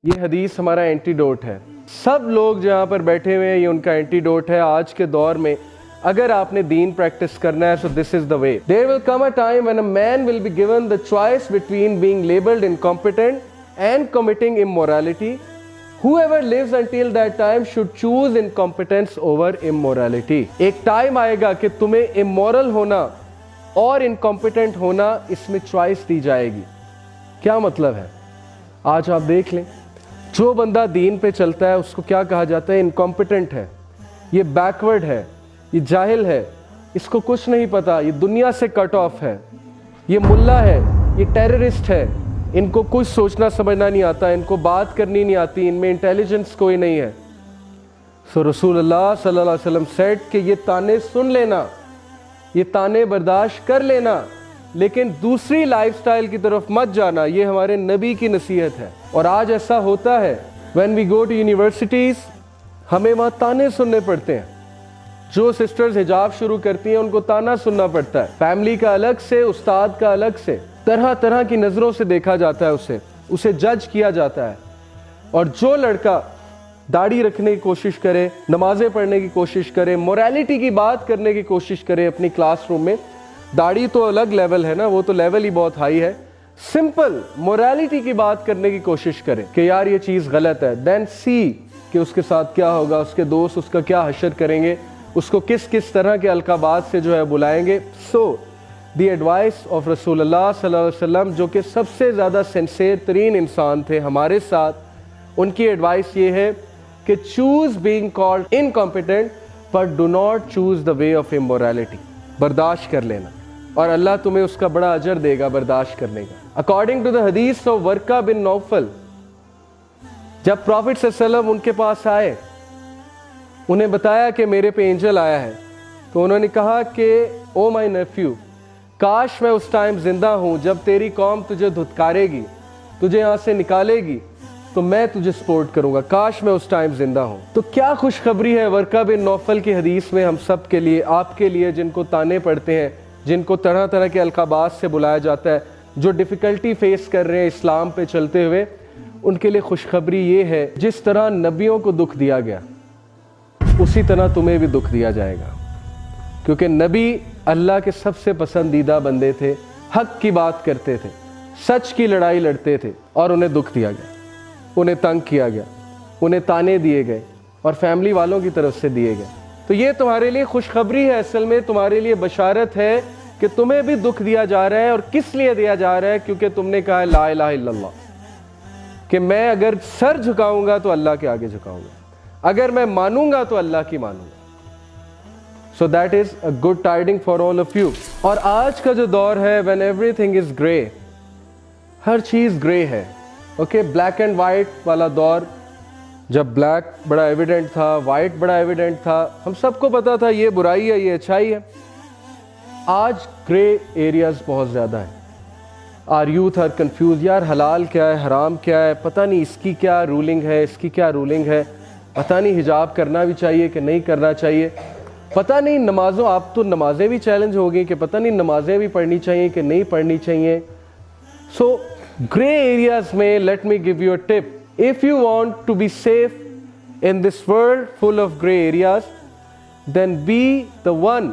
یہ حدیث ہمارا اینٹیڈوٹ ہے. سب لوگ جہاں پر بیٹھے ہوئے ہیں یہ ان کا اینٹیڈوٹ ہے. آج کے دور میں اگر آپ نے دین پریکٹس کرنا ہے so this is the way. There will come a time when a man will be given the choice between being labeled incompetent and committing immorality. Whoever lives until that time should choose incompetence over immorality. ایک time آئے گا کہ تمہیں immoral ہونا اور incompetent ہونا اس میں choice دی جائے گی. کیا مطلب ہے؟ آج آپ دیکھ لیں جو بندہ دین پہ چلتا ہے اس کو کیا کہا جاتا ہے؟ انکمپیٹنٹ ہے، یہ بیکورڈ ہے، یہ جاہل ہے، اس کو کچھ نہیں پتا، یہ دنیا سے کٹ آف ہے، یہ ملا ہے، یہ ٹیررسٹ ہے، ان کو کچھ سوچنا سمجھنا نہیں آتا، ان کو بات کرنی نہیں آتی، ان میں انٹیلیجنس کوئی نہیں ہے. سو رسول اللہ صلی اللہ علیہ وسلم سیڈ کہ یہ تانے سن لینا، یہ تانے برداشت کر لینا، لیکن دوسری لائف سٹائل کی طرف مت جانا. یہ ہمارے نبی کی نصیحت ہے. اور آج ایسا ہوتا ہے when we go to universities ہمیں وہاں تانے سننے پڑتے ہیں. جو سسٹرز حجاب شروع کرتی ہیں ان کو تانا سننا پڑتا ہے. فیملی کا الگ سے، استاد کا الگ سے، طرح طرح کی نظروں سے دیکھا جاتا ہے، اسے جج کیا جاتا ہے. اور جو لڑکا داڑھی رکھنے کی کوشش کرے، نمازیں پڑھنے کی کوشش کرے، موریلٹی کی بات کرنے کی کوشش کرے اپنی کلاس روم میں، داڑھی تو الگ لیول ہے نا، وہ تو لیول ہی بہت ہائی ہے، سمپل موریلٹی کی بات کرنے کی کوشش کرے کہ یار یہ چیز غلط ہے، دین سی کہ اس کے ساتھ کیا ہوگا، اس کے دوست اس کا کیا حشر کریں گے، اس کو کس کس طرح کے القابات سے جو ہے بلائیں گے. سو دی ایڈوائس آف رسول اللہ صلی اللہ علیہ وسلم جو کہ سب سے زیادہ سنسیئر ترین انسان تھے ہمارے ساتھ، ان کی ایڈوائس یہ ہے کہ choose being called incompetent but do not choose the way of immorality. برداشت کر لینا اور اللہ تمہیں اس کا بڑا اجر دے گا برداشت کرنے کا. اکارڈنگ ٹو دا حدیث آف ورقہ بن نوفل، جب پروفٹ صلی اللہ علیہ وسلم ان کے پاس آئے، انہیں بتایا کہ میرے پہ اینجل آیا ہے، تو انہوں نے کہا کہ او مائی نیفیو، کاش میں اس ٹائم زندہ ہوں جب تیری قوم تجھے دھتکارے گی، تجھے یہاں سے نکالے گی تو میں تجھے سپورٹ کروں گا، کاش میں اس ٹائم زندہ ہوں. تو کیا خوشخبری ہے ورقہ بن نوفل کی حدیث میں ہم سب کے لیے، آپ کے لیے جن کو تانے پڑتے ہیں، جن کو طرح طرح کے القابات سے بلایا جاتا ہے، جو ڈیفیکلٹی فیس کر رہے ہیں اسلام پہ چلتے ہوئے، ان کے لیے خوشخبری یہ ہے جس طرح نبیوں کو دکھ دیا گیا اسی طرح تمہیں بھی دکھ دیا جائے گا. کیونکہ نبی اللہ کے سب سے پسندیدہ بندے تھے، حق کی بات کرتے تھے، سچ کی لڑائی لڑتے تھے، اور انہیں دکھ دیا گیا، انہیں تنگ کیا گیا، انہیں تانے دیے گئے اور فیملی والوں کی طرف سے دیے گئے. تو یہ تمہارے لیے خوشخبری ہے، اصل میں تمہارے لیے بشارت ہے کہ تمہیں بھی دکھ دیا جا رہا ہے. اور کس لیے دیا جا رہا ہے؟ کیونکہ تم نے کہا ہے لا الہ الا اللہ، کہ میں اگر سر جھکاؤں گا تو اللہ کے آگے جھکاؤں گا، اگر میں مانوں گا تو اللہ کی مانوں گا. So that is a good tiding for all of you. اور آج کا جو دور ہے when everything is grey، ہر چیز گرے ہے، اوکے، بلیک اینڈ وائٹ والا دور، جب بلیک بڑا ایویڈنٹ تھا، وائٹ بڑا ایویڈنٹ تھا، ہم سب کو پتا تھا یہ برائی ہے، یہ اچھائی ہے. آج گرے ایریاز بہت زیادہ ہیں. آر یوتھ آر کنفیوز، یار حلال کیا ہے، حرام کیا ہے، پتہ نہیں اس کی کیا رولنگ ہے، اس کی کیا رولنگ ہے، پتہ نہیں حجاب کرنا بھی چاہیے کہ نہیں کرنا چاہیے، پتہ نہیں نمازوں، آپ تو نمازیں بھی چیلنج ہو گئی کہ پتہ نہیں نمازیں بھی پڑھنی چاہیے کہ نہیں پڑھنی چاہیے. سو گرے ایریاز میں let me give you a tip, if you want to be safe in this world full of gray areas, then be the one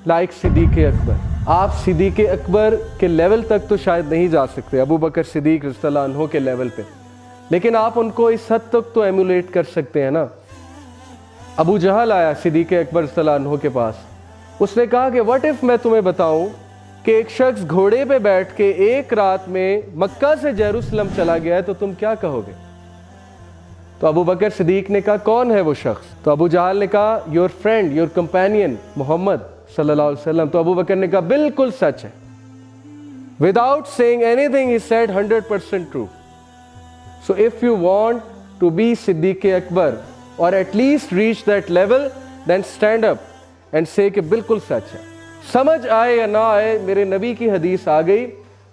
like صدیق اکبر. آپ صدیق اکبر کے لیول تک تو شاید نہیں جا سکتے، ابو بکر صدیق رضی اللہ عنہ کے لیول پہ، لیکن آپ ان کو اس حد تک تو ایمولیٹ کر سکتے ہیں نا. ابو جہل آیا صدیق اکبر رضی اللہ عنہ کے پاس، اس نے کہا کہ what if میں تمہیں بتاؤں کہ ایک شخص گھوڑے پہ بیٹھ کے ایک رات میں مکہ سے یروشلم چلا گیا ہے تو تم کیا کہو گے؟ تو ابو بکر صدیق نے کہا کون ہے وہ شخص؟ تو ابو جہل نے کہا یور فرینڈ، یور کمپینین محمد صلی اللہ علیہ وسلم. تو ابو بکر نے کہا بالکل سچ ہے. Without seeing any thing he said 100% true. So if you want to be صدیق اکبر اور at least reach that level, then stand up and سے کہ بالکل سچ ہے. سمجھ آئے یا نہ آئے، میرے نبی کی حدیث آ گئی،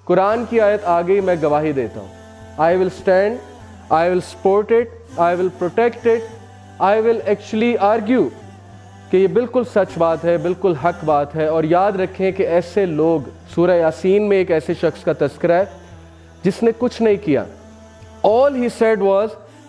قرآن کی آیت آ گئی، میں گواہی دیتا ہوں. I will stand, I will support it, I will protect it, I will actually argue کہ یہ بالکل سچ بات ہے، بالکل حق بات ہے. اور یاد رکھیں کہ ایسے لوگ، سورہ یاسین میں ایک ایسے شخص کا تذکرہ ہے جس نے کچھ نہیں کیا، All he said was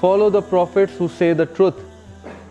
follow the prophets who say the truth.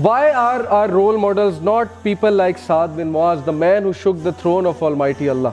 Why are our role models not people like Saad bin Muaz, the man who shook the throne of Almighty Allah?